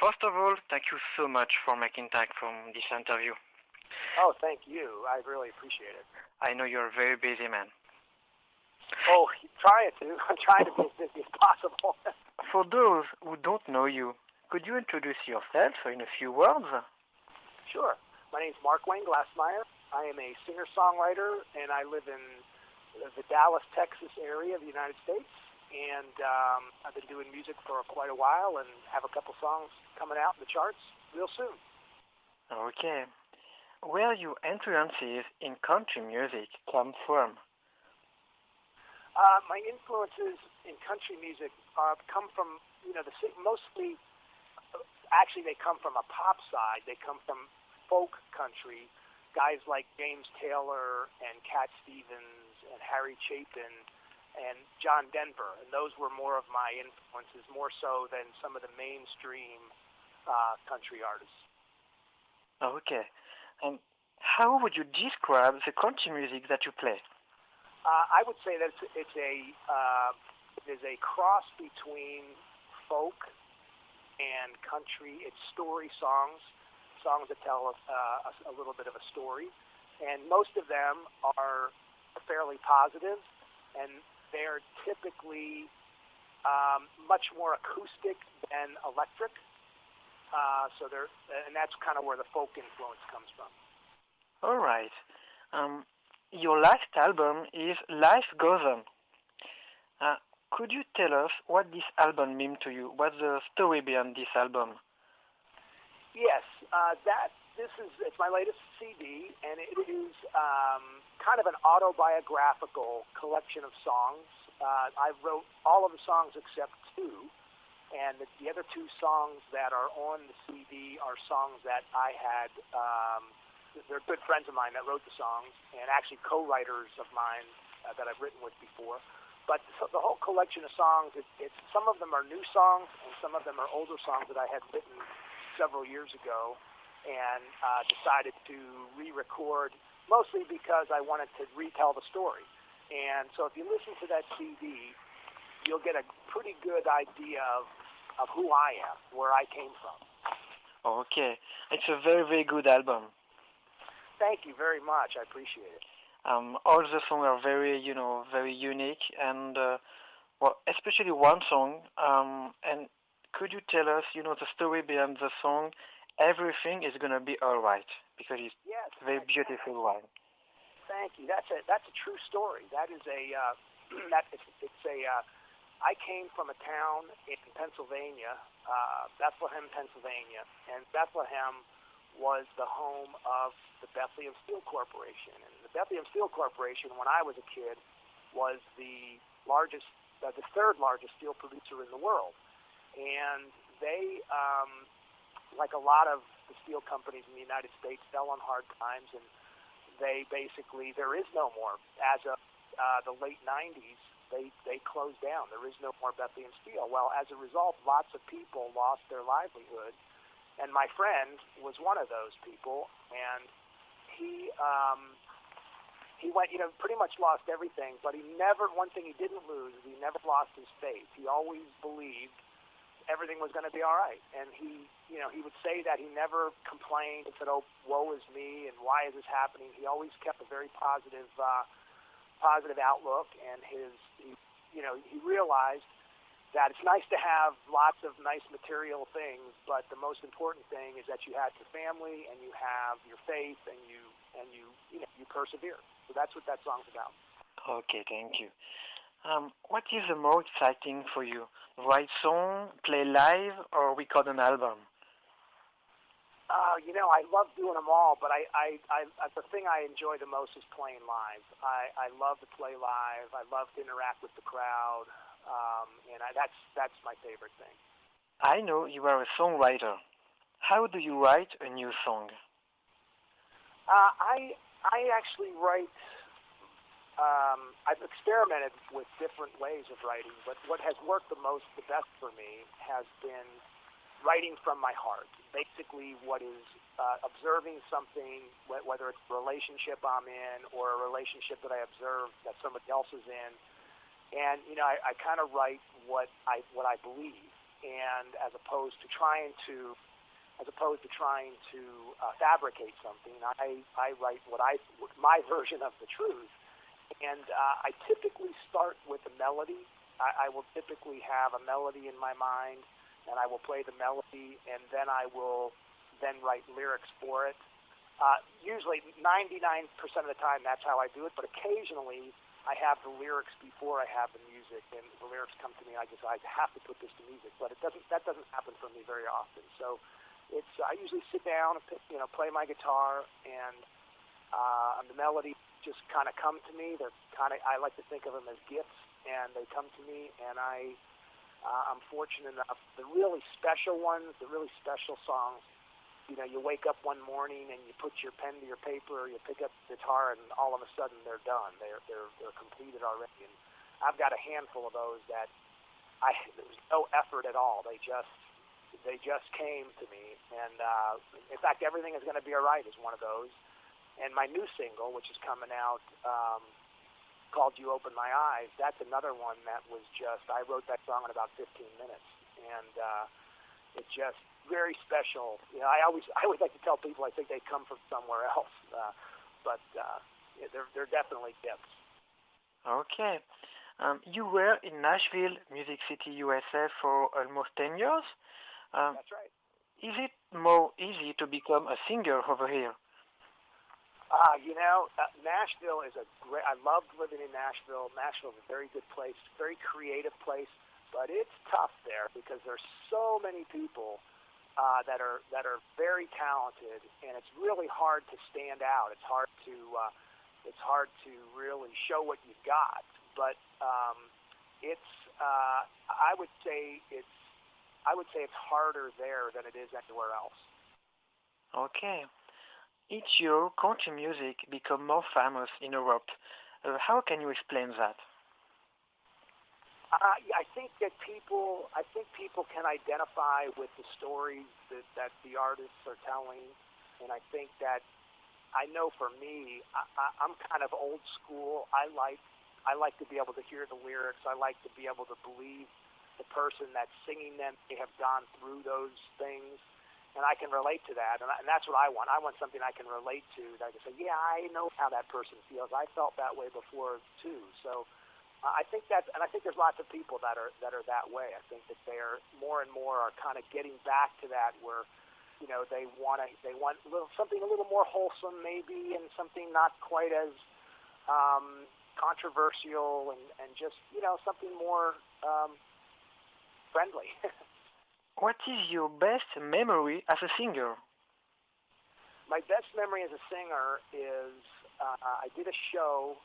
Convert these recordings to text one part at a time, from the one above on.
First of all, thank you so much for making time for this interview. Oh, thank you. I really appreciate it. I know you're a very busy man. Oh, trying to. I'm trying to be as busy as possible. For those who don't know you, could you introduce yourself in a few words? Sure. My name is Mark Wayne Glasmire. I am a singer-songwriter, and I live in the Dallas, Texas area of the United States. And I've been doing music for quite a while and have a couple songs coming out in the charts real soon. Okay. Where your influences in country music come from? My influences in country music come from, mostly, actually they come from a pop side. They come from folk country, guys like James Taylor and Cat Stevens and Harry Chapin and John Denver. And those were more of my influences, more so than some of the mainstream country artists. Okay. And how would you describe the country music that you play? I would say that it is a cross between folk and country. It's story songs that tell a little bit of a story, and most of them are fairly positive, and they're typically much more acoustic than electric. And that's kind of where the folk influence comes from. All right. Your last album is Life Goes On. Could you tell us what this album means to you? What's the story behind this album? Yes, it's my latest CD, and it is kind of an autobiographical collection of songs. I wrote all of the songs except two, and the other two songs that are on the CD are songs that I had. They're good friends of mine that wrote the songs, and actually co-writers of mine that I've written with before. But the whole collection of songs, it's some of them are new songs, and some of them are older songs that I had written several years ago, and decided to re-record, mostly because I wanted to retell the story. And so if you listen to that CD, you'll get a pretty good idea of who I am, where I came from. Okay. It's a very, very good album. Thank you very much. I appreciate it. All the songs are very, very unique, and especially one song. And could you tell us, the story behind the song? Everything is gonna be all right, because it's very beautiful one. Thank you. That's a true story. That is I came from a town in Pennsylvania, Bethlehem, Pennsylvania, and Bethlehem was the home of the Bethlehem Steel Corporation. And the Bethlehem Steel Corporation, when I was a kid, was the third largest steel producer in the world. And they, like a lot of the steel companies in the United States, fell on hard times, and there is no more. As of the late 90s, they closed down. There is no more Bethlehem Steel. Well, as a result, lots of people lost their livelihood. And my friend was one of those people, and he went, pretty much lost everything, but one thing he didn't lose is he never lost his faith. He always believed everything was going to be all right. And he would say that he never complained and said, oh, woe is me, and why is this happening? He always kept a very positive outlook, and he realized that it's nice to have lots of nice material things, but the most important thing is that you have your family and you have your faith and you persevere. So that's what that song's about. Okay, thank you. What is the more exciting for you? Write song, play live, or record an album? I love doing them all, but the thing I enjoy the most is playing live. I love to play live. I love to interact with the crowd. And that's my favorite thing. I know you are a songwriter. How do you write a new song? I actually write. I've experimented with different ways of writing, but what has worked the best for me has been writing from my heart. Basically, what is observing something, whether it's a relationship I'm in or a relationship that I observe that somebody else is in. And I kind of write what I believe, and as opposed to trying to fabricate something, I write my version of the truth, and I typically start with a melody. I will typically have a melody in my mind, and I will play the melody, and then I will then write lyrics for it. Usually 99% of the time that's how I do it, but occasionally I have the lyrics before I have the music, and the lyrics come to me, I decide I have to put this to music, but that doesn't happen for me very often. So I usually sit down and play my guitar, and the melody just kind of come to me. I like to think of them as gifts, and they come to me, and I'm fortunate enough. The really special ones, the really special songs, you wake up one morning and you put your pen to your paper, or you pick up the guitar, and all of a sudden they're done. They're completed already. And I've got a handful of those that there was no effort at all. They just came to me. And in fact, Everything Is Going to Be Alright is one of those. And my new single, which is coming out, called You Open My Eyes, that's another one that was I wrote that song in about 15 minutes. And it's just very special. I always like to tell people I think they come from somewhere else, but they're definitely gifts. Okay. You were in Nashville, Music City, USA for almost 10 years. That's right. Is it more easy to become a singer over here? Nashville is I loved living in Nashville. Nashville is a very good place, very creative place, but it's tough there because there's so many people that are very talented, and it's really hard to stand out. It's hard to really show what you've got. But I would say it's harder there than it is anywhere else. Okay. Each year, country music become more famous in Europe. How can you explain that? I think people can identify with the stories that the artists are telling, and I think that I know for me, I'm kind of old school. I like to be able to hear the lyrics. I like to be able to believe the person that's singing them. They have gone through those things, and I can relate to that. And that's what I want. I want something I can relate to. That I can say, yeah, I know how that person feels. I felt that way before too. So. I think there's lots of people that are that way. I think that they are more and more are kind of getting back to that where, they want something a little more wholesome maybe, and something not quite as controversial, and just something more friendly. What is your best memory as a singer? My best memory as a singer is I did a show.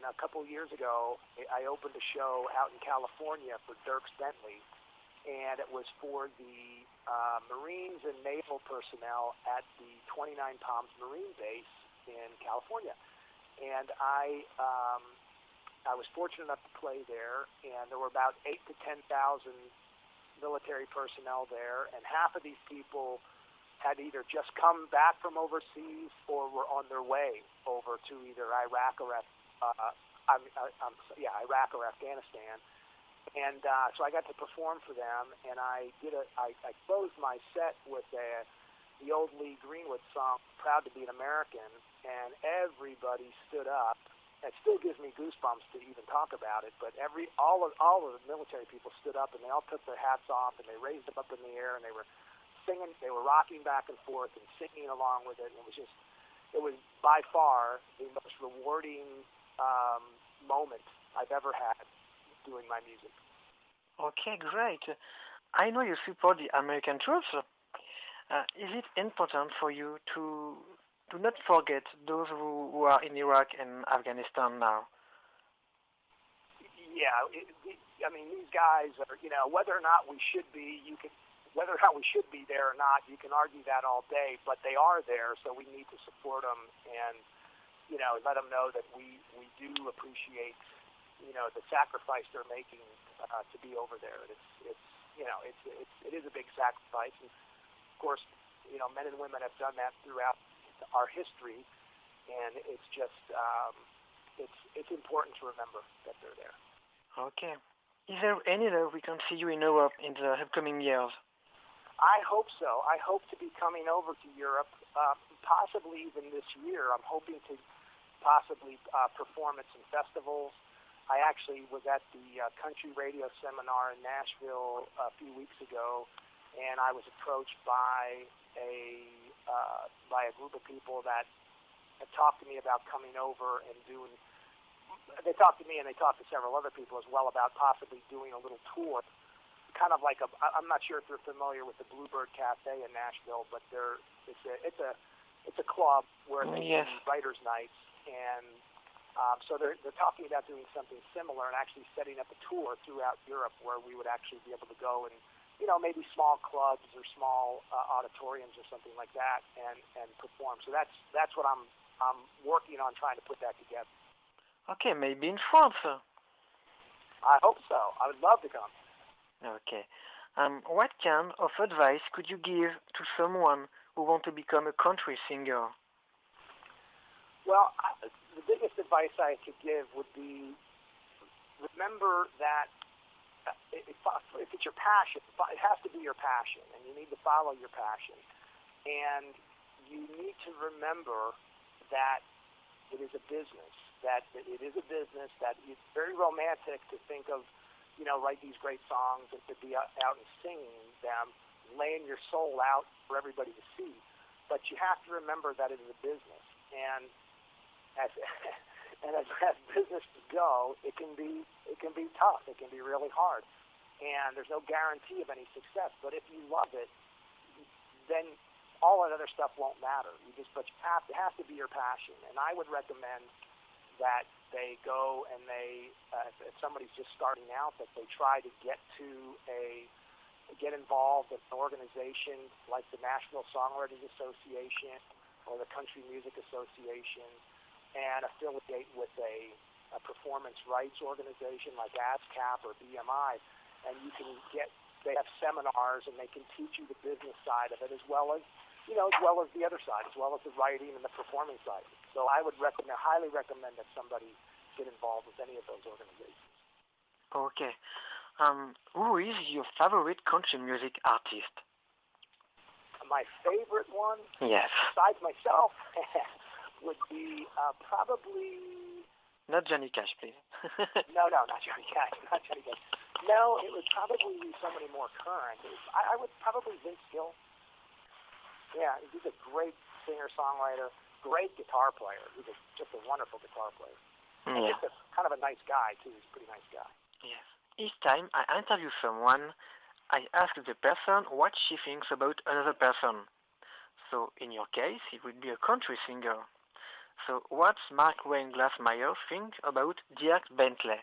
A couple years ago, I opened a show out in California for Dierks Bentley, and it was for the Marines and naval personnel at the 29 Palms Marine Base in California. And I was fortunate enough to play there, and there were about 8,000 to 10,000 military personnel there, and half of these people had either just come back from overseas or were on their way over to either Iraq or Afghanistan. And so I got to perform for them, and I closed my set with the old Lee Greenwood song, Proud to Be an American, and everybody stood up. It still gives me goosebumps to even talk about it, but all of the military people stood up, and they all took their hats off, and they raised them up in the air, and they were singing, they were rocking back and forth and singing along with it. And it was by far the most rewarding moment I've ever had doing my music. Okay, great. I know you support the American troops. Is it important for you to not forget those who are in Iraq and Afghanistan now? Yeah, these guys are, whether or not we should be, whether or not we should be there or not, you can argue that all day, but they are there, so we need to support them and, let them know that we do appreciate, the sacrifice they're making to be over there. It is a big sacrifice, and of course, men and women have done that throughout our history, and it's just it's important to remember that they're there. Okay. Is there any way we can see you in Europe in the upcoming years? I hope so. I hope to be coming over to Europe, possibly even this year. I'm hoping to possibly perform at some festivals. I actually was at the country radio seminar in Nashville a few weeks ago, and I was approached by a group of people that had talked to me about coming over and doing. They talked to me and they talked to several other people as well about possibly doing a little tour. Kind of like I'm not sure if you're familiar with the Bluebird Cafe in Nashville, but it's a club where they do writers' nights, and so they're talking about doing something similar and actually setting up a tour throughout Europe where we would actually be able to go and maybe small clubs or small auditoriums or something like that and perform. So that's what I'm working on, trying to put that together. Okay, maybe in France. I hope so. I would love to come. Okay. What kind of advice could you give to someone who wants to become a country singer? Well, the biggest advice I could give would be remember that if it's your passion, it has to be your passion, and you need to follow your passion. And you need to remember that it is a business, that it's very romantic to think of, write these great songs and to be out and singing them, laying your soul out for everybody to see. But you have to remember that it is a business. And as businesses go, it can be tough. It can be really hard. And there's no guarantee of any success. But if you love it, then all that other stuff won't matter. It has to be your passion. And I would recommend that they go and if somebody's just starting out, that they try to get involved in an organization like the National Songwriters Association or the Country Music Association, and affiliate with a performance rights organization like ASCAP or BMI, and they have seminars and they can teach you the business side of it as well as the other side, as well as the writing and the performing side. So I would highly recommend that somebody get involved with any of those organizations. Okay. Who is your favorite country music artist? My favorite one, yes, besides myself, would be probably... Not Johnny Cash, please. No, not Johnny Cash. Not Johnny Cash. No, it would probably be somebody more current. I would probably Vince Gill. Yeah, he's a great singer-songwriter, great guitar player. He's just a wonderful guitar player. And just kind of a nice guy, too. He's a pretty nice guy. Yes. Each time I interview someone, I ask the person what she thinks about another person. So in your case, it would be a country singer. So what's Mark Wayne Glasmire think about Dirk Bentley?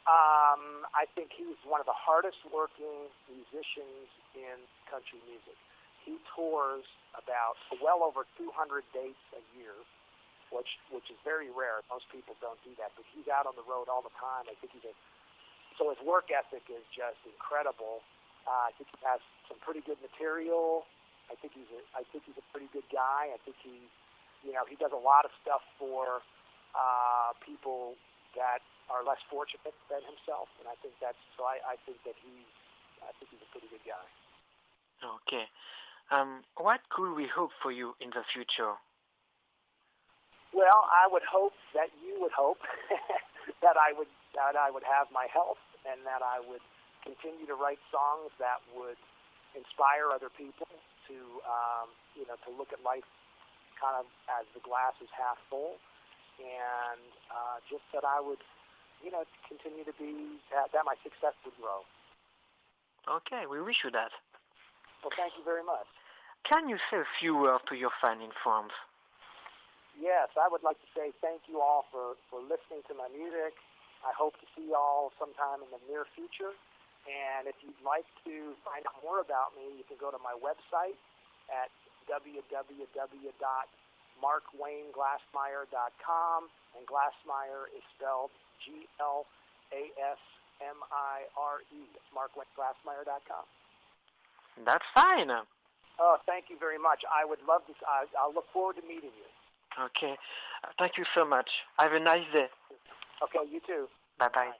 I think he's one of the hardest working musicians in country music. He tours about well over 200 dates a year, which is very rare. Most people don't do that, but he's out on the road all the time. I think so his work ethic is just incredible. I think he has some pretty good material. I think he's a pretty good guy. I think he does a lot of stuff for people that are less fortunate than himself, and I think that he's a pretty good guy. Okay. What could we hope for you in the future? Well, I would hope that you would hope that I would have my health, and that I would continue to write songs that would inspire other people to look at life kind of as the glass is half full, and just that I would continue to be that my success would grow. Okay, we wish you that. Well, thank you very much. Can you say a few words to your fans in France? Yes, I would like to say thank you all for listening to my music. I hope to see you all sometime in the near future. And if you'd like to find out more about me, you can go to my website at www.markwaynglasmire.com. And Glassmire is spelled Glasmire. It's markwaynglasmire.com. That's fine. Oh, thank you very much. I would love to. I'll look forward to meeting you. Okay. Thank you so much. Have a nice day. Okay, you too. Bye-bye. Bye.